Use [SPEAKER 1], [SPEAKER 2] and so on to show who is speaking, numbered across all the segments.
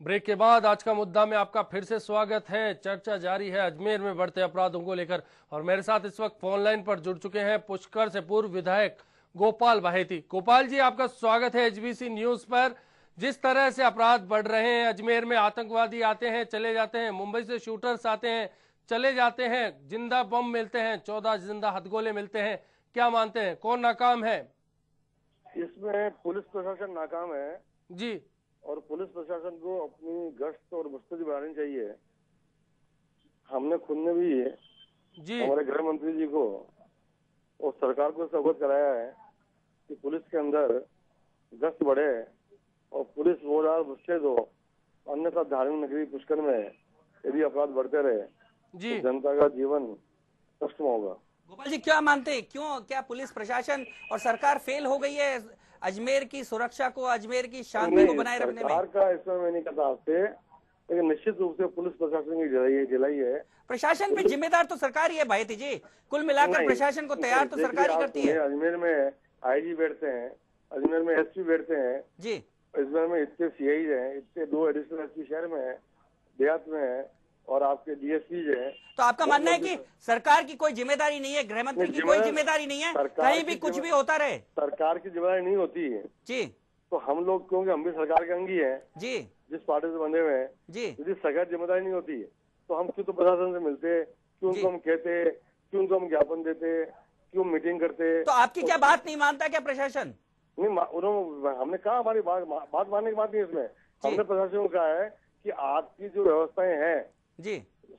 [SPEAKER 1] Break के बाद आज का मुद्दा में आपका फिर से स्वागत है। चर्चा जारी है अजमेर में बढ़ते अपराधों को लेकर और मेरे साथ इस वक्त फोन लाइन पर जुड़ चुके हैं पुष्कर से पूर्व विधायक गोपाल बाहेती। गोपाल जी, आपका स्वागत है एचबीसी न्यूज पर। जिस तरह से अपराध बढ़ रहे हैं, अजमेर में आतंकवादी आते हैं चले जाते हैं, मुंबई से शूटर्स आते हैं चले जाते हैं, जिंदा बम मिलते हैं, 14 जिंदा हथगोले मिलते हैं, क्या मानते हैं कौन नाकाम है?
[SPEAKER 2] इसमें पुलिस प्रशासन नाकाम है
[SPEAKER 1] जी।
[SPEAKER 2] और पुलिस प्रशासन को अपनी गश्त और मुस्तैदी बढ़ानी चाहिए। हमने खुद ने भी
[SPEAKER 1] जी
[SPEAKER 2] हमारे गृह मंत्री जी को और सरकार को इससे अवगत कराया है कि पुलिस के अंदर गश्त बढ़े और पुलिस रोजगार मुस्तैद हो, अन्यथा धार्मिक नगरी पुष्कर में यदि अपराध बढ़ते रहे
[SPEAKER 1] जी
[SPEAKER 2] तो जनता का जीवन कष्ट में होगा।
[SPEAKER 3] गोपाल जी, क्या मानते हैं, क्या पुलिस प्रशासन और सरकार फेल हो गई है अजमेर की सुरक्षा को, अजमेर की शांति को बनाए रखने में?
[SPEAKER 2] सरकार का इसमें मैं नहीं कहता आपसे, लेकिन निश्चित रूप से पुलिस प्रशासन की ढिलाई है।
[SPEAKER 3] प्रशासन पे जिम्मेदार तो सरकार ही है भाई जी। कुल मिलाकर प्रशासन को तैयार तो सरकार ही करती है।
[SPEAKER 2] अजमेर में आईजी बैठते हैं, अजमेर में एसपी बैठते हैं
[SPEAKER 3] जी,
[SPEAKER 2] अजमेर में इतने सीआई हैं, इतने 2 एडिशनल एसपी शहर में है, देहात में है और आपके डीएसपी हैं।
[SPEAKER 3] तो आपका मानना है कि सरकार की कोई जिम्मेदारी नहीं है, गृह मंत्री की कोई जिम्मेदारी नहीं है, कहीं भी कुछ भी होता रहे?
[SPEAKER 2] सरकार की जिम्मेदारी नहीं होती है
[SPEAKER 3] जी।
[SPEAKER 2] तो हम लोग, क्योंकि हम भी सरकार के अंगी हैं
[SPEAKER 3] जी,
[SPEAKER 2] जिस पार्टी से बंधे हुए हैं
[SPEAKER 3] जी,
[SPEAKER 2] यदि सरकार जिम्मेदारी नहीं होती तो हम क्यों तो प्रशासन से मिलते, क्यों उनको हम कहते, क्यों उनको हम ज्ञापन देते, क्यों मीटिंग करते?
[SPEAKER 3] तो आपकी क्या बात नहीं मानता क्या प्रशासन?
[SPEAKER 2] नहीं, उन्होंने, हमने कहा हमारी बात मानने की बात नहीं इसमें। हमने प्रशासन को कहा है कि आपकी जो व्यवस्थाएं हैं
[SPEAKER 3] जी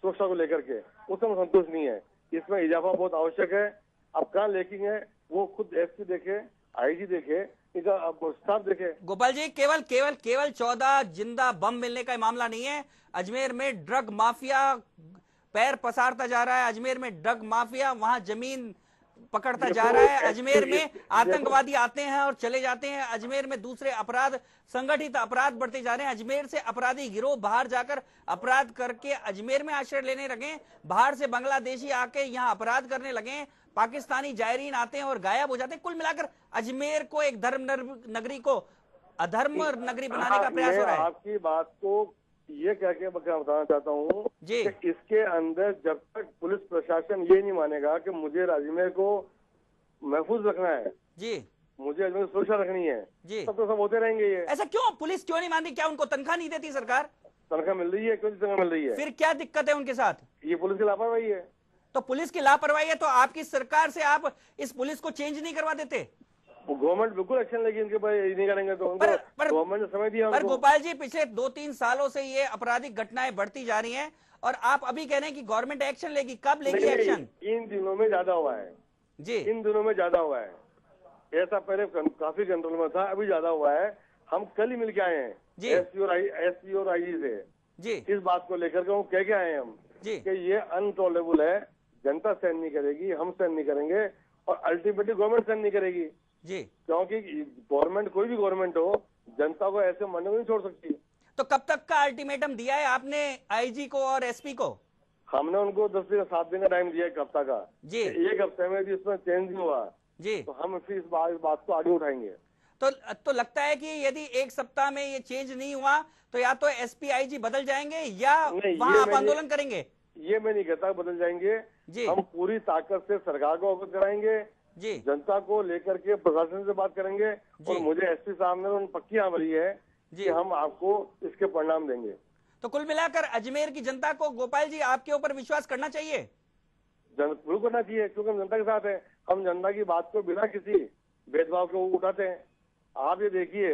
[SPEAKER 2] सुरक्षा को लेकर के उसमें संतुष्ट नहीं है, इसमें इजाफा बहुत आवश्यक है। अब कहाँ लेकिन है वो खुद एसपी देखे, आईजी देखे, इनका स्टाफ देखे।
[SPEAKER 3] गोपाल जी, केवल केवल केवल 14 जिंदा बम मिलने का मामला नहीं है। अजमेर में ड्रग माफिया पैर पसारता जा रहा है, अजमेर में ड्रग माफिया वहां जमीन पकड़ता जा रहा है, अजमेर में आतंकवादी आते हैं और चले जाते हैं, अजमेर में दूसरे अपराध, संगठित अपराध बढ़ते जा रहे हैं, अजमेर से अपराधी गिरोह बाहर जाकर अपराध करके अजमेर में आश्रय लेने लगे, बाहर से बांग्लादेशी आके यहाँ अपराध करने लगे, पाकिस्तानी जायरीन आते हैं और गायब हो जाते हैं। कुल मिलाकर अजमेर को एक धर्म नगरी को अधर्म नगरी बनाने का प्रयास हो रहा है।
[SPEAKER 2] आपकी बात को ये कह के मैं बताना चाहता हूँ कि इसके अंदर जब तक पुलिस प्रशासन ये नहीं मानेगा कि मुझे अजमेर को महफूज रखना है
[SPEAKER 3] जी,
[SPEAKER 2] मुझे अजमेर की सुरक्षा रखनी है
[SPEAKER 3] जी,
[SPEAKER 2] तब तो सब होते रहेंगे। ये
[SPEAKER 3] ऐसा क्यों? पुलिस क्यों नहीं मानती? क्या उनको तनख्वाह नहीं देती सरकार?
[SPEAKER 2] तनख्वाह मिल रही है, क्यों तनख्वाह मिल रही है?
[SPEAKER 3] फिर क्या दिक्कत है उनके साथ?
[SPEAKER 2] ये पुलिस की लापरवाही है।
[SPEAKER 3] तो पुलिस की लापरवाही है तो आपकी सरकार से आप इस पुलिस को चेंज नहीं करवा देते?
[SPEAKER 2] गवर्नमेंट बिल्कुल एक्शन लेगी इनके ऊपर, ये नहीं करेंगे तो गवर्नमेंट ने समय दिया।
[SPEAKER 3] पर गोपाल जी, पिछले 2-3 सालों से ये आपराधिक घटनाएं बढ़ती जा रही हैं और आप अभी कह रहे हैं कि गवर्नमेंट एक्शन लेगी। कब लेगी एक्शन?
[SPEAKER 2] इन दिनों में ज्यादा हुआ है
[SPEAKER 3] जी,
[SPEAKER 2] इन दिनों में ज्यादा हुआ है। ऐसा पहले काफी कंट्रोल में था, अभी ज्यादा हुआ है। हम कल ही मिलके आए हैं एसपी और आईजी से
[SPEAKER 3] जी,
[SPEAKER 2] इस बात को लेकर के कह के आए हैं हम
[SPEAKER 3] जी
[SPEAKER 2] कि ये अनटॉलेबल है, जनता सहन नहीं करेगी, हम सहन नहीं करेंगे और अल्टीमेटली गवर्नमेंट सहन नहीं करेगी
[SPEAKER 3] जी,
[SPEAKER 2] क्योंकि गवर्नमेंट, कोई भी गवर्नमेंट हो, जनता को ऐसे मरने को नहीं छोड़ सकती।
[SPEAKER 3] तो कब तक का अल्टीमेटम दिया है आपने आईजी को और एसपी को?
[SPEAKER 2] हमने उनको 10 दिन 7 दिन का टाइम दिया, 1 हफ्ता का
[SPEAKER 3] जी।
[SPEAKER 2] एक हफ्ते में भी इसमें चेंज नहीं हुआ
[SPEAKER 3] जी,
[SPEAKER 2] तो हम फिर इस बात को आगे उठाएंगे।
[SPEAKER 3] तो लगता है कि यदि 1 सप्ताह में ये चेंज नहीं हुआ तो या तो एसपी आईजी बदल जाएंगे या वहां आप आंदोलन करेंगे?
[SPEAKER 2] ये मैं नहीं कहता बदल जाएंगे जी। हम पूरी ताकत से सरकार को अवगत कराएंगे
[SPEAKER 3] जी, जनता
[SPEAKER 2] को लेकर के प्रशासन से बात करेंगे और मुझे एसपी साहब ने उन पक्की हाँ भरी है कि हम आपको इसके परिणाम देंगे।
[SPEAKER 3] तो कुल मिलाकर अजमेर की जनता को गोपाल जी आपके ऊपर विश्वास करना चाहिए?
[SPEAKER 2] जरूर करना चाहिए, क्योंकि हम जनता के साथ है। हम जनता की बात को बिना किसी भेदभाव के उठाते हैं। आप ये देखिए,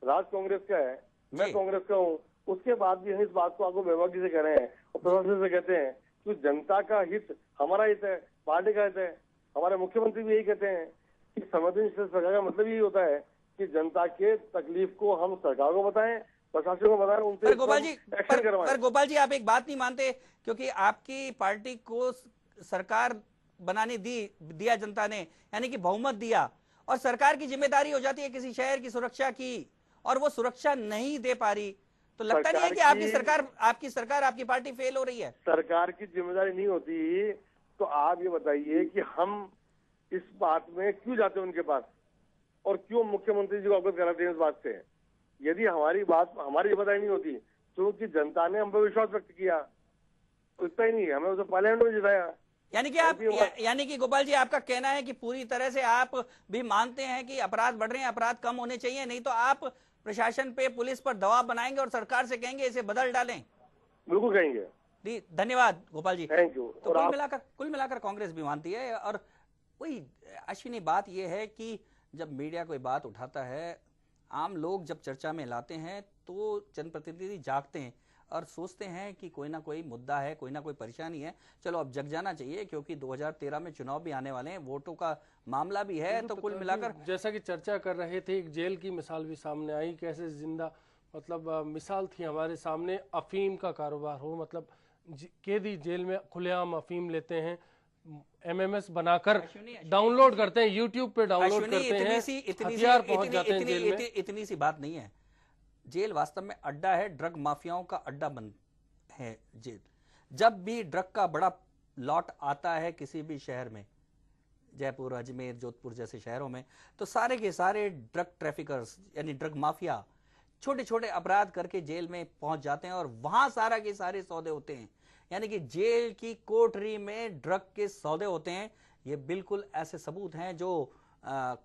[SPEAKER 2] राज कांग्रेस का है, मैं कांग्रेस का हूँ, उसके बाद भी हम इस बात को आपको बेबाकी से कह रहे हैं और प्रशासन से कहते हैं कि जनता का हित हमारा हित है, पार्टी का हित है। हमारे मुख्यमंत्री भी यही कहते हैं कि संवेदनशील सरकार का मतलब यही होता है कि जनता के तकलीफ को हम सरकार को बताएं, प्रशासन को बताएं, उनसे एक्शन करवाएं।
[SPEAKER 3] पर गोपाल जी, आप एक बात नहीं मानते, क्योंकि आपकी पार्टी को सरकार बनाने दिया जनता ने, यानी कि बहुमत दिया, और सरकार की जिम्मेदारी हो जाती है किसी शहर की सुरक्षा की और वो सुरक्षा नहीं दे पा रही, तो लगता नहीं है कि आपकी सरकार आपकी पार्टी फेल हो रही है?
[SPEAKER 2] सरकार की जिम्मेदारी नहीं होती तो आप ये बताइए कि हम इस बात में क्यों जाते हैं उनके पास और क्यों मुख्यमंत्री जी को अवगत कराते हैं इस बात से? यदि हमारी जिम्मेदारी नहीं होती क्योंकि जनता ने हम पर विश्वास व्यक्त किया। इतना ही नहीं, हमें उसे पार्लियामेंट में जिताया।
[SPEAKER 3] यानी कि गोपाल जी, आपका कहना है कि पूरी तरह से आप भी मानते हैं कि अपराध बढ़ रहे हैं, अपराध कम होने चाहिए, नहीं तो आप प्रशासन पे, पुलिस पर दबाव बनाएंगे और सरकार से कहेंगे इसे बदल डालें।
[SPEAKER 2] बिल्कुल कहेंगे
[SPEAKER 3] जी, धन्यवाद गोपाल जी,
[SPEAKER 2] थैंक यू।
[SPEAKER 3] तो कुल मिलाकर कांग्रेस भी मानती है। और वही अश्विनी, बात यह है कि जब मीडिया कोई बात उठाता है, आम लोग जब चर्चा में लाते हैं, तो जनप्रतिनिधि जागते हैं और सोचते हैं कि कोई ना कोई मुद्दा है, कोई ना कोई परेशानी है, चलो अब जग जाना चाहिए, क्योंकि 2013 में चुनाव भी आने वाले हैं, वोटों का मामला भी है। तो कुल मिलाकर
[SPEAKER 1] जैसा कि चर्चा कर रहे थे, एक जेल की मिसाल भी सामने आई, कैसे जिंदा मतलब मिसाल थी हमारे सामने, अफीम का कारोबार हो, मतलब कैदी जेल में खुलेआम अफीम लेते हैं, एमएमएस बनाकर डाउनलोड करते हैं, यूट्यूब पे डाउनलोड करते हैं, हथियार पहुंच जाते हैं जेल में।
[SPEAKER 3] इतनी सी बात नहीं है, जेल वास्तव में अड्डा है, ड्रग माफियाओं का अड्डा बन है जेल। जब भी ड्रग का बड़ा लॉट आता है किसी भी शहर में, जयपुर, अजमेर, जोधपुर जैसे शहरों में, तो सारे के सारे ड्रग ट्रैफिकर्स यानी ड्रग माफिया छोटे छोटे अपराध करके जेल में पहुंच जाते हैं और वहां सारा के सारे सौदे होते हैं। यानी कि जेल की कोठरी में ड्रग के सौदे होते हैं। ये बिल्कुल ऐसे सबूत हैं जो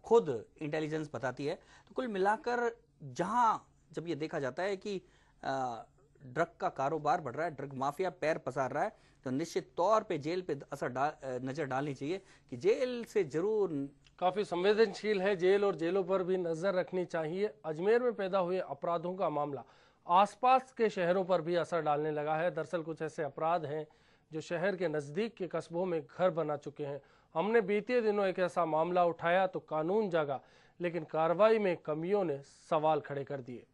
[SPEAKER 3] खुद इंटेलिजेंस बताती है। तो कुल मिलाकर जहां जब ये देखा जाता है कि ड्रग का कारोबार बढ़ रहा है, ड्रग माफिया पैर पसार रहा है, तो निश्चित तौर पे जेल पे नजर डालनी चाहिए कि जेल से जरूर,
[SPEAKER 1] काफी संवेदनशील है जेल और जेलों पर भी नजर रखनी चाहिए। अजमेर में पैदा हुए अपराधों का मामला आसपास के शहरों पर भी असर डालने लगा है। दरअसल कुछ ऐसे अपराध हैं जो शहर के नजदीक के कस्बों में घर बना चुके हैं। हमने बीते दिनों एक ऐसा मामला उठाया तो कानून जागा, लेकिन कार्रवाई में कमियों ने सवाल खड़े कर दिए।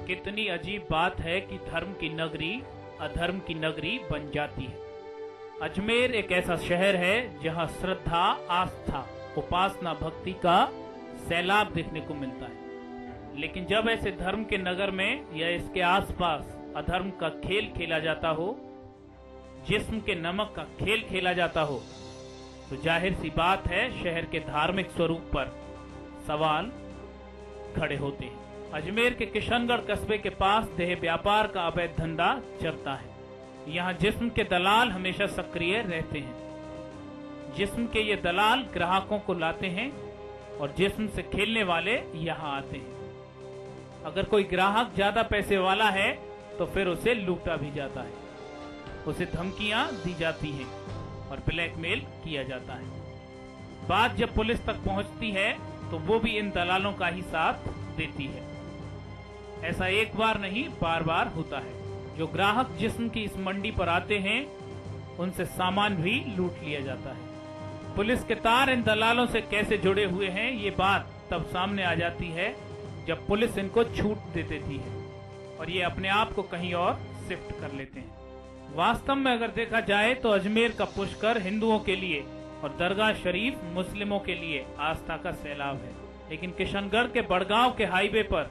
[SPEAKER 4] कितनी अजीब बात है कि धर्म की नगरी अधर्म की नगरी बन जाती है। अजमेर एक ऐसा शहर है जहां श्रद्धा, आस्था, उपासना, भक्ति का सैलाब देखने को मिलता है। लेकिन जब ऐसे धर्म के नगर में या इसके आसपास अधर्म का खेल खेला जाता हो, जिस्म के नमक का खेल खेला जाता हो, तो जाहिर सी बात है शहर के धार्मिक स्वरूप पर सवाल खड़े होते हैं। अजमेर के किशनगढ़ कस्बे के पास देह व्यापार का अवैध धंधा चलता है। यहाँ जिस्म के दलाल हमेशा सक्रिय रहते हैं। जिस्म के ये दलाल ग्राहकों को लाते हैं और जिस्म से खेलने वाले यहाँ आते हैं। अगर कोई ग्राहक ज्यादा पैसे वाला है तो फिर उसे लूटा भी जाता है, उसे धमकियां दी जाती हैं और ब्लैकमेल किया जाता है। बात जब पुलिस तक पहुंचती है तो वो भी इन दलालों का ही साथ देती है। ऐसा एक बार नहीं, बार बार होता है। जो ग्राहक जिस्म की इस मंडी पर आते हैं उनसे सामान भी लूट लिया जाता है। पुलिस के तार इन दलालों से कैसे जुड़े हुए हैं, ये बात तब सामने आ जाती है जब पुलिस इनको छूट दे देती है और ये अपने आप को कहीं और शिफ्ट कर लेते हैं। वास्तव में अगर देखा जाए तो अजमेर का पुष्कर हिंदुओं के लिए और दरगाह शरीफ मुस्लिमों के लिए आस्था का सैलाब है। लेकिन किशनगढ़ के बड़गांव के हाईवे पर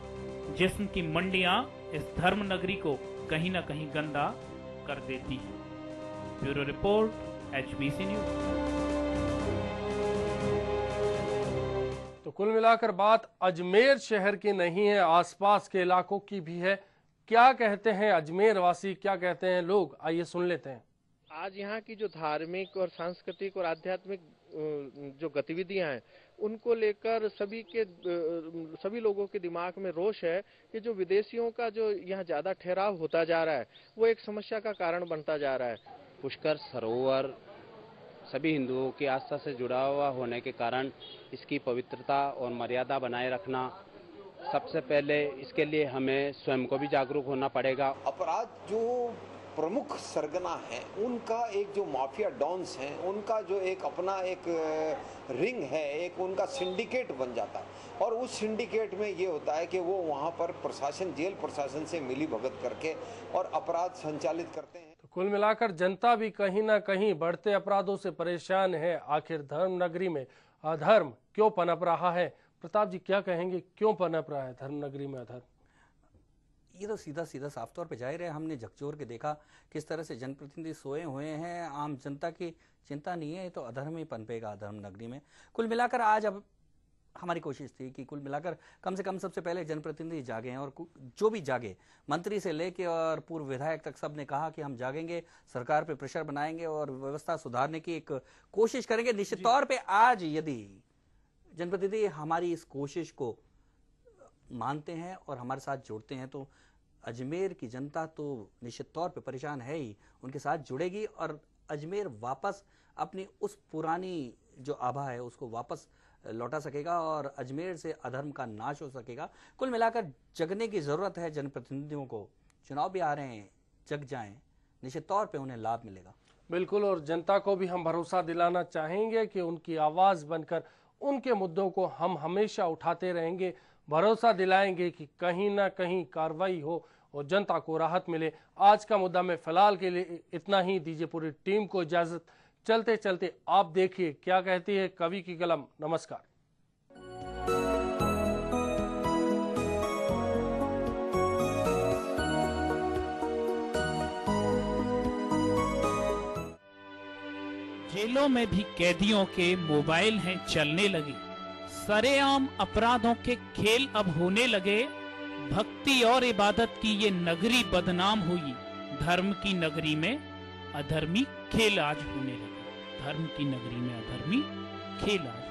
[SPEAKER 4] जिस्म की मंडियां इस धर्म नगरी को कहीं न कहीं गंदा कर देती है। Bureau report, HBC news.
[SPEAKER 1] तो कुल मिलाकर बात अजमेर शहर की नहीं है, आसपास के इलाकों की भी है। क्या कहते हैं अजमेर वासी, क्या कहते हैं लोग, आइए सुन लेते हैं।
[SPEAKER 5] आज यहाँ की जो धार्मिक और सांस्कृतिक और आध्यात्मिक जो गतिविधियां हैं, उनको लेकर सभी लोगों के दिमाग में रोष है कि जो विदेशियों का जो यहाँ ज्यादा ठहराव होता जा रहा है, वो एक समस्या का कारण बनता जा रहा है।
[SPEAKER 6] पुष्कर सरोवर सभी हिंदुओं की आस्था से जुड़ा हुआ होने के कारण इसकी पवित्रता और मर्यादा बनाए रखना, सबसे पहले इसके लिए हमें स्वयं को भी जागरूक होना पड़ेगा।
[SPEAKER 7] अपराध जो प्रमुख सरगना है, उनका एक जो माफिया डॉन्स हैं, उनका जो एक अपना एक रिंग है, एक उनका सिंडिकेट बन जाता है। और उस सिंडिकेट में ये होता है कि वो वहाँ पर प्रशासन, जेल प्रशासन से मिली भगत करके और अपराध संचालित करते हैं।
[SPEAKER 1] तो कुल मिलाकर जनता भी कहीं ना कहीं बढ़ते अपराधों से परेशान है। आखिर धर्म नगरी में अधर्म क्यों पनप रहा है? प्रताप जी क्या कहेंगे, क्यों पनप रहा है धर्म नगरी में अधर्म?
[SPEAKER 3] ये तो सीधा सीधा साफ तौर पे जाहिर है। हमने झकझोर के देखा किस तरह से जनप्रतिनिधि सोए हुए हैं, आम जनता की चिंता नहीं है, ये तो अधर्म ही पनपेगा अधर्म नगरी में। कुल मिलाकर आज अब हमारी कोशिश थी कि कुल मिलाकर कम से कम सबसे पहले जनप्रतिनिधि जागे और जो भी जागे, मंत्री से लेके और पूर्व विधायक तक सब ने कहा कि हम जागेंगे, सरकार पे प्रेशर बनाएंगे और व्यवस्था सुधारने की एक कोशिश करेंगे। निश्चित तौर पे आज यदि जनप्रतिनिधि हमारी इस कोशिश को मानते हैं और हमारे साथ जुड़ते हैं तो अजमेर की जनता तो निश्चित तौर पे परेशान है ही, उनके साथ जुड़ेगी और अजमेर वापस अपनी उस पुरानी जो आभा है उसको वापस लौटा सकेगा और अजमेर से अधर्म का नाश हो सकेगा। कुल मिलाकर जगने की जरूरत है जनप्रतिनिधियों को। चुनाव भी आ रहे हैं, जग जाएं, निश्चित तौर पे उन्हें लाभ मिलेगा।
[SPEAKER 1] बिल्कुल, और जनता को भी हम भरोसा दिलाना चाहेंगे कि उनकी आवाज बनकर उनके मुद्दों को हम हमेशा उठाते रहेंगे, भरोसा दिलाएंगे कि कहीं ना कहीं कार्रवाई हो और जनता को राहत मिले। आज का मुद्दा में फिलहाल के लिए इतना ही। दीजिए पूरी टीम को इजाजत। चलते चलते आप देखिए क्या कहती है कवि की कलम। नमस्कार।
[SPEAKER 4] जेलों में भी कैदियों के मोबाइल हैं चलने लगे, सरेआम अपराधों के खेल अब होने लगे। भक्ति और इबादत की ये नगरी बदनाम हुई, धर्म की नगरी में अधर्मी खेल आज होने लगे। धर्म की नगरी में अधर्मी खेल आज